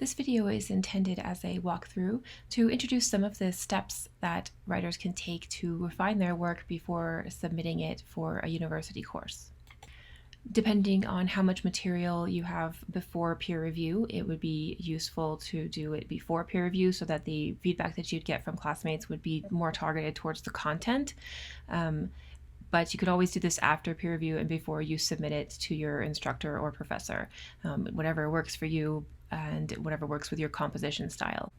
This video is intended as a walkthrough to introduce some of the steps that writers can take to refine their work before submitting it for a university course. Depending on how much material you have before peer review, it would be useful to do it before peer review so that the feedback that you'd get from classmates would be more targeted towards the content. But you could always do this after peer review and before you submit it to your instructor or professor, whatever works for you and whatever works with your composition style.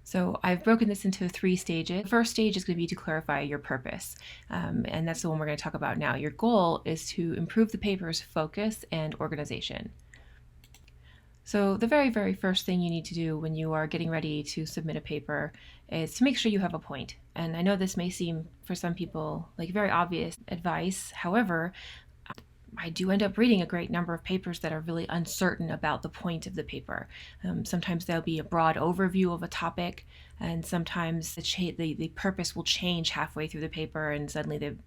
So I've broken this into 3 stages. The first stage is going to be to clarify your purpose, and that's the one we're going to talk about now. Your goal is to improve the paper's focus and organization. So the very, very first thing you need to do when you are getting ready to submit a paper is to make sure you have a point. And I know this may seem for some people like very obvious advice. However, I do end up reading a great number of papers that are really uncertain about the point of the paper. Sometimes there'll be a broad overview of a topic, and sometimes the purpose will change halfway through the paper, and suddenly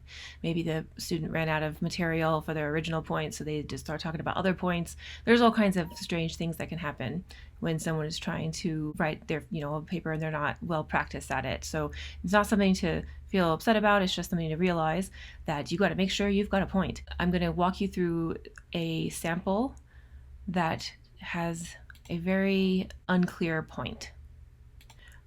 maybe the student ran out of material for their original point, so they just start talking about other points. There's all kinds of strange things that can happen when someone is trying to write their a paper and they're not well practiced at it. So it's not something to feel upset about. It's just something to realize that you got to make sure you've got a point. I'm going to walk you through a sample that has a very unclear point.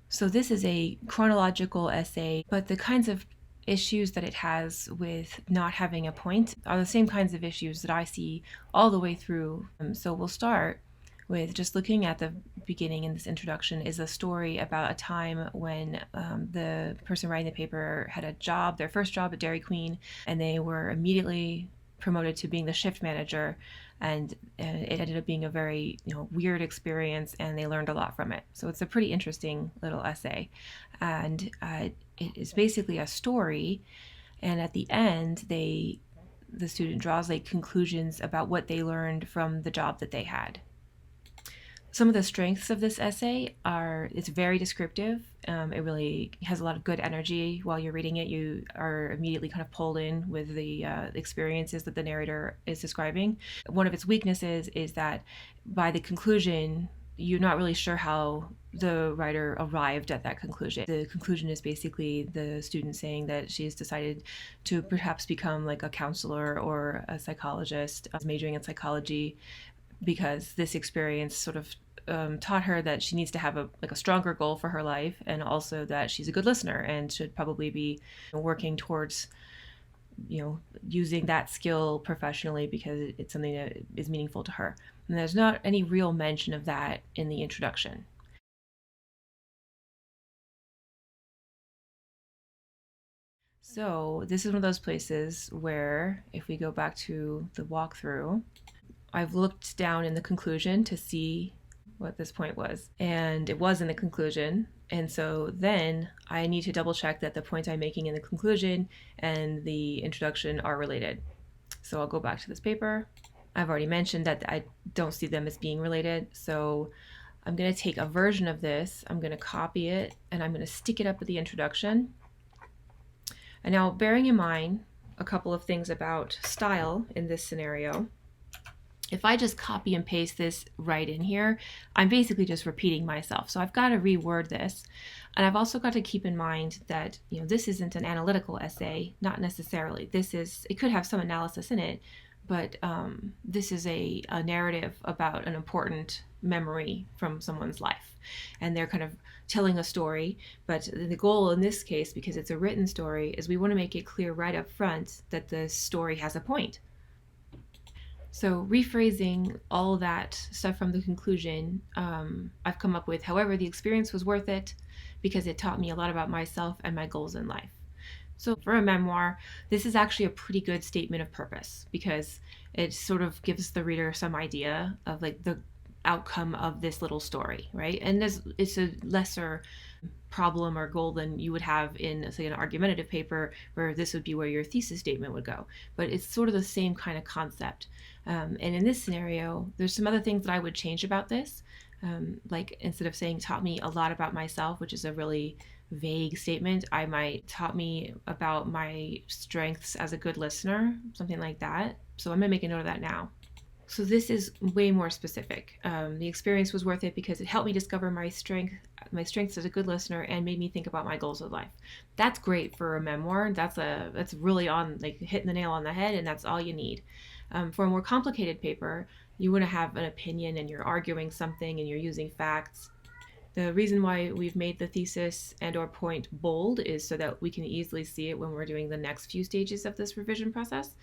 So this is a chronological essay, but the kinds of issues that it has with not having a point are the same kinds of issues that I see all the way through. So we'll start with just looking at the beginning. In this introduction is a story about a time when the person writing the paper had a job, their first job at Dairy Queen, and they were immediately promoted to being the shift manager, and it ended up being a very weird experience, and they learned a lot from it. So it's a pretty interesting little essay, and it is basically a story, and at the end the student draws conclusions about what they learned from the job that they had. Some of the strengths of this essay are it's very descriptive. It really has a lot of good energy. While you're reading it, you are immediately kind of pulled in with the experiences that the narrator is describing. One of its weaknesses is that by the conclusion, you're not really sure how the writer arrived at that conclusion. The conclusion is basically the student saying that she's decided to perhaps become like a counselor or a psychologist, majoring in psychology, because this experience sort of taught her that she needs to have a stronger goal for her life, and also that she's a good listener and should probably be working towards using that skill professionally because it's something that is meaningful to her. And there's not any real mention of that in the introduction. So this is one of those places where, if we go back to the walkthrough, I've looked down in the conclusion to see what this point was, and it was in the conclusion, and so then I need to double check that the point I'm making in the conclusion and the introduction are related. So I'll go back to this paper. I've already mentioned that I don't see them as being related, so I'm going to take a version of this, I'm going to copy it, and I'm going to stick it up with the introduction. And now, bearing in mind a couple of things about style in this scenario, if I just copy and paste this right in here, I'm basically just repeating myself. So I've got to reword this. And I've also got to keep in mind that, this isn't an analytical essay, not necessarily. It could have some analysis in it, but this is a narrative about an important memory from someone's life. And they're kind of telling a story, but the goal in this case, because it's a written story, is we want to make it clear right up front that the story has a point. So rephrasing all that stuff from the conclusion, I've come up with, however, the experience was worth it because it taught me a lot about myself and my goals in life. So for a memoir, this is actually a pretty good statement of purpose because it sort of gives the reader some idea of the outcome of this little story, right? And it's a lesser problem or goal than you would have in, say, an argumentative paper where this would be where your thesis statement would go. But it's sort of the same kind of concept. And in this scenario, there's some other things that I would change about this. Like instead of saying taught me a lot about myself, which is a really vague statement, I might taught me about my strengths as a good listener, something like that. So I'm gonna make a note of that now. So this is way more specific. The experience was worth it because it helped me discover my strengths as a good listener, and made me think about my goals of life. That's great for a memoir. That's really on, like, hitting the nail on the head, and that's all you need. For a more complicated paper, you want to have an opinion and you're arguing something and you're using facts. The reason why we've made the thesis and or point bold is so that we can easily see it when we're doing the next few stages of this revision process.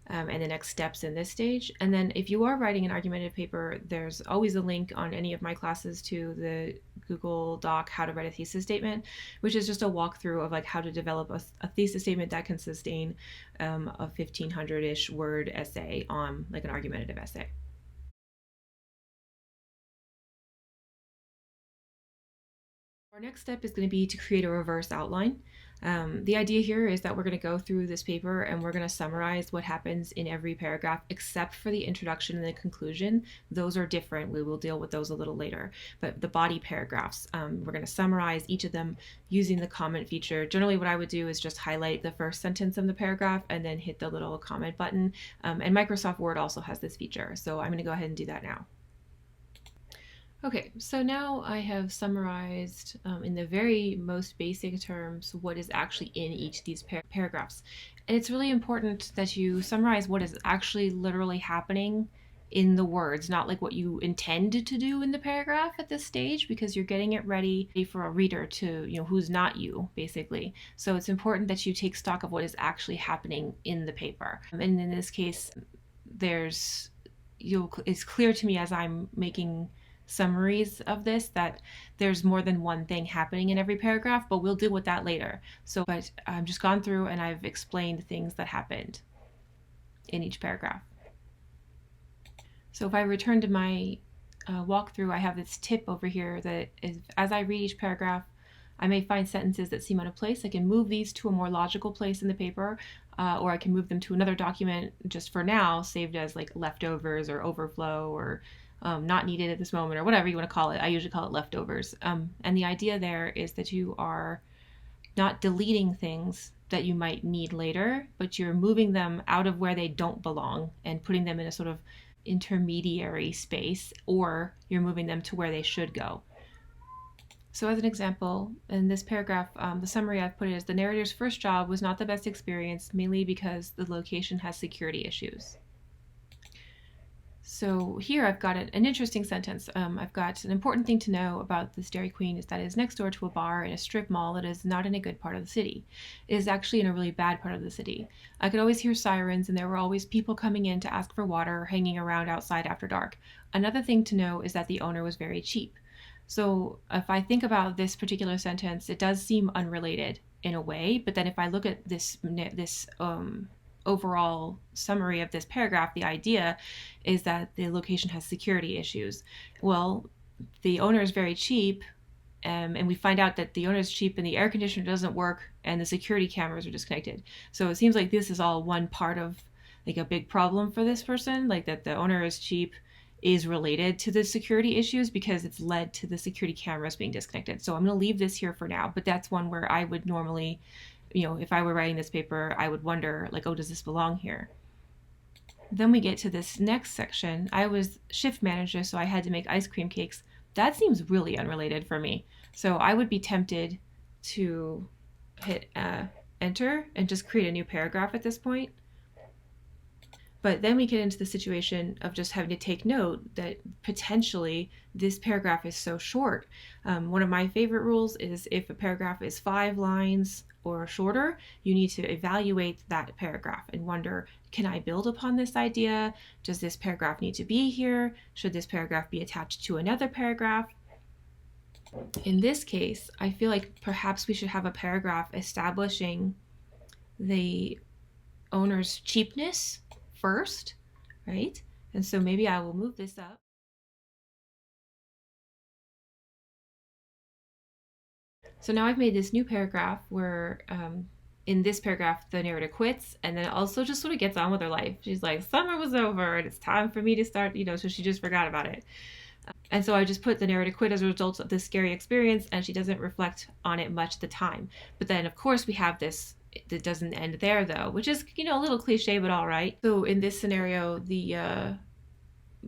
And the next steps in this stage. And then if you are writing an argumentative paper, there's always a link on any of my classes to the Google Doc, How to Write a Thesis Statement, which is just a walkthrough of like how to develop a thesis statement that can sustain a 1,500-ish word essay on like an argumentative essay. Our next step is going to be to create a reverse outline. The idea here is that we're going to go through this paper and we're going to summarize what happens in every paragraph except for the introduction and the conclusion. Those are different. We will deal with those a little later. But the body paragraphs, we're going to summarize each of them using the comment feature. Generally, what I would do is just highlight the first sentence of the paragraph and then hit the little comment button. And Microsoft Word also has this feature. So I'm going to go ahead and do that now. Okay, so now I have summarized in the very most basic terms what is actually in each of these paragraphs. And it's really important that you summarize what is actually literally happening in the words, not like what you intended to do in the paragraph at this stage, because you're getting it ready for a reader to, who's not you, basically. So it's important that you take stock of what is actually happening in the paper. And in this case, it's clear to me as I'm making summaries of this that there's more than one thing happening in every paragraph, but we'll deal with that later. But I've just gone through and I've explained things that happened in each paragraph. So if I return to my walkthrough, I have this tip over here that is, as I read each paragraph, I may find sentences that seem out of place. I can move these to a more logical place in the paper, or I can move them to another document just for now, saved as like leftovers or overflow or not needed at this moment, or whatever you want to call it. I usually call it leftovers. And the idea there is that you are not deleting things that you might need later, but you're moving them out of where they don't belong and putting them in a sort of intermediary space, or you're moving them to where they should go. So as an example, in this paragraph, the summary I've put is the narrator's first job was not the best experience, mainly because the location has security issues. So here I've got an interesting sentence. I've got an important thing to know about this Dairy Queen is that it is next door to a bar in a strip mall that is not in a good part of the city. It is actually in a really bad part of the city. I could always hear sirens, and there were always people coming in to ask for water or hanging around outside after dark. Another thing to know is that the owner was very cheap. So if I think about this particular sentence, it does seem unrelated in a way, but then if I look at this overall summary of this paragraph, the idea is that the location has security issues. Well, the owner is very cheap, and we find out that the owner is cheap and the air conditioner doesn't work and the security cameras are disconnected. So it seems like this is all one part of like a big problem for this person, like that the owner is cheap is related to the security issues because it's led to the security cameras being disconnected. So I'm going to leave this here for now, but that's one where I would normally, if I were writing this paper, I would wonder like, oh, does this belong here? Then we get to this next section. I was shift manager, so I had to make ice cream cakes. That seems really unrelated for me. So I would be tempted to hit enter and just create a new paragraph at this point. But then we get into the situation of just having to take note that potentially this paragraph is so short. One of my favorite rules is if a paragraph is 5 lines or shorter, you need to evaluate that paragraph and wonder, can I build upon this idea? Does this paragraph need to be here? Should this paragraph be attached to another paragraph? In this case, I feel like perhaps we should have a paragraph establishing the owner's cheapness first, right? And so maybe I will move this up. So now I've made this new paragraph where in this paragraph the narrator quits and then also just sort of gets on with her life. She's like, summer was over and it's time for me to start, so she just forgot about it. And so I just put the narrator quit as a result of this scary experience, and she doesn't reflect on it much at the time. But then of course we have this, it doesn't end there though, which is, a little cliche, but all right. So in this scenario, the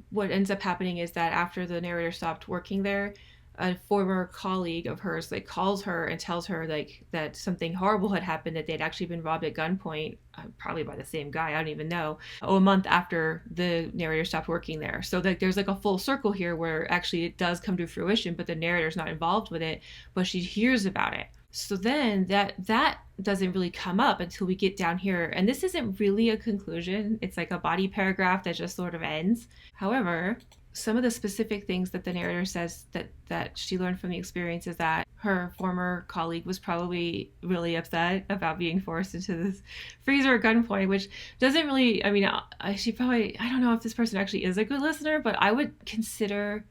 what ends up happening is that after the narrator stopped working there, a former colleague of hers like calls her and tells her like that something horrible had happened, that they'd actually been robbed at gunpoint, probably by the same guy, I don't even know, a month after the narrator stopped working there. So like there's like a full circle here where actually it does come to fruition, but the narrator's not involved with it, but she hears about it. So then that doesn't really come up until we get down here, and this isn't really a conclusion, it's like a body paragraph that just sort of ends. However, some of the specific things that the narrator says that she learned from the experience is that her former colleague was probably really upset about being forced into this freezer at gunpoint, which doesn't really, I mean, she probably, I don't know if this person actually is a good listener, but I would consider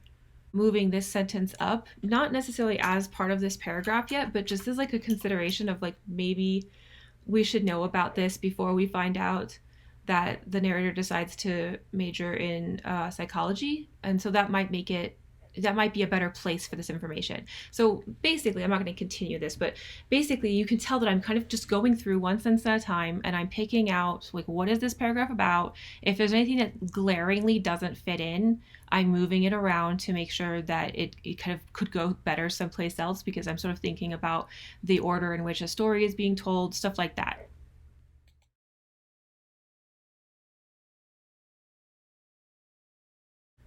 moving this sentence up, not necessarily as part of this paragraph yet, but just as like a consideration of like maybe we should know about this before we find out that the narrator decides to major in psychology. And so that might make it, that might be a better place for this information. So basically, I'm not going to continue this, but basically you can tell that I'm kind of just going through one sentence at a time, and I'm picking out like, what is this paragraph about? If there's anything that glaringly doesn't fit in, I'm moving it around to make sure that it kind of could go better someplace else, because I'm sort of thinking about the order in which a story is being told, stuff like that.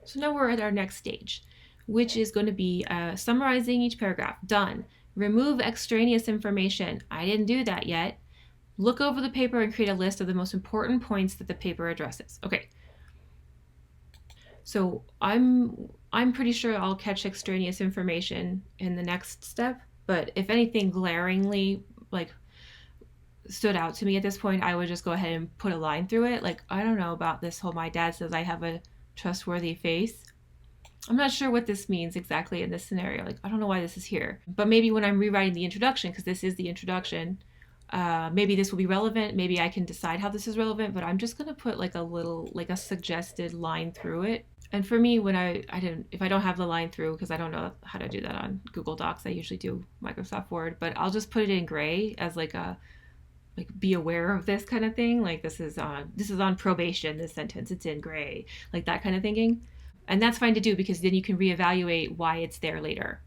So now we're at our next stage, which is going to be summarizing each paragraph. Done. Remove extraneous information. I didn't do that yet. Look over the paper and create a list of the most important points that the paper addresses. Okay. So I'm pretty sure I'll catch extraneous information in the next step, but if anything glaringly like stood out to me at this point, I would just go ahead and put a line through it. Like, I don't know about this whole my dad says I have a trustworthy face. I'm not sure what this means exactly in this scenario. Like, I don't know why this is here. But maybe when I'm rewriting the introduction, because this is the introduction, maybe this will be relevant. Maybe I can decide how this is relevant, but I'm just going to put like a little, like a suggested line through it. And for me, when if I don't have the line through, because I don't know how to do that on Google Docs, I usually do Microsoft Word, but I'll just put it in gray as like a, like, be aware of this kind of thing. Like, this is on probation, this sentence, it's in gray, like that kind of thinking. And that's fine to do, because then you can reevaluate why it's there later.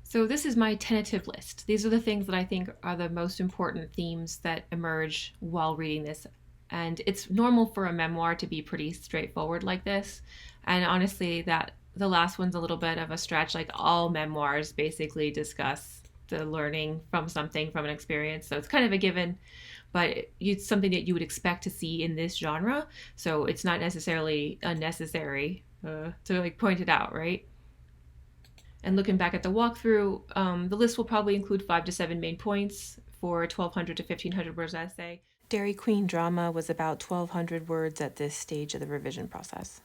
So this is my tentative list. These are the things that I think are the most important themes that emerge while reading this. And it's normal for a memoir to be pretty straightforward like this. And honestly, that the last one's a little bit of a stretch. Like, all memoirs basically discuss the learning from something, from an experience. So it's kind of a given, but it's something that you would expect to see in this genre. So it's not necessarily unnecessary to like point it out, right? And looking back at the walkthrough, the list will probably include 5 to 7 main points for 1,200 to 1,500 words essay. Dairy Queen drama was about 1,200 words at this stage of the revision process.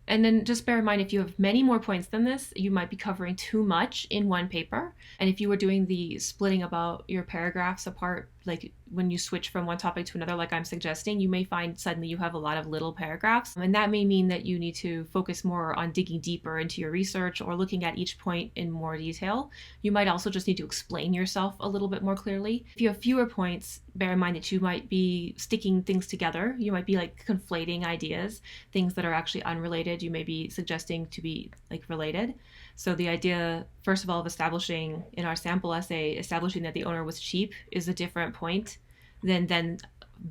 And then just bear in mind, if you have many more points than this, you might be covering too much in one paper. And if you were doing the splitting about your paragraphs apart, like when you switch from one topic to another, like I'm suggesting, you may find suddenly you have a lot of little paragraphs. And that may mean that you need to focus more on digging deeper into your research or looking at each point in more detail. You might also just need to explain yourself a little bit more clearly. If you have fewer points, bear in mind that you might be sticking things together. You might be like conflating ideas, things that are actually unrelated. You may be suggesting to be like related. So the idea, first of all, of establishing in our sample essay, establishing that the owner was cheap is a different point than then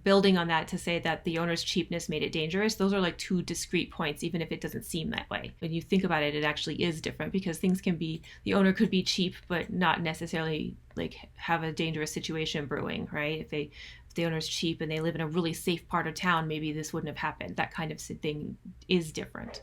building on that to say that the owner's cheapness made it dangerous. Those are like two discrete points, even if it doesn't seem that way. When you think about it, it actually is different, because things can be, the owner could be cheap, but not necessarily like have a dangerous situation brewing, right? If the owner's cheap and they live in a really safe part of town, maybe this wouldn't have happened. That kind of thing is different.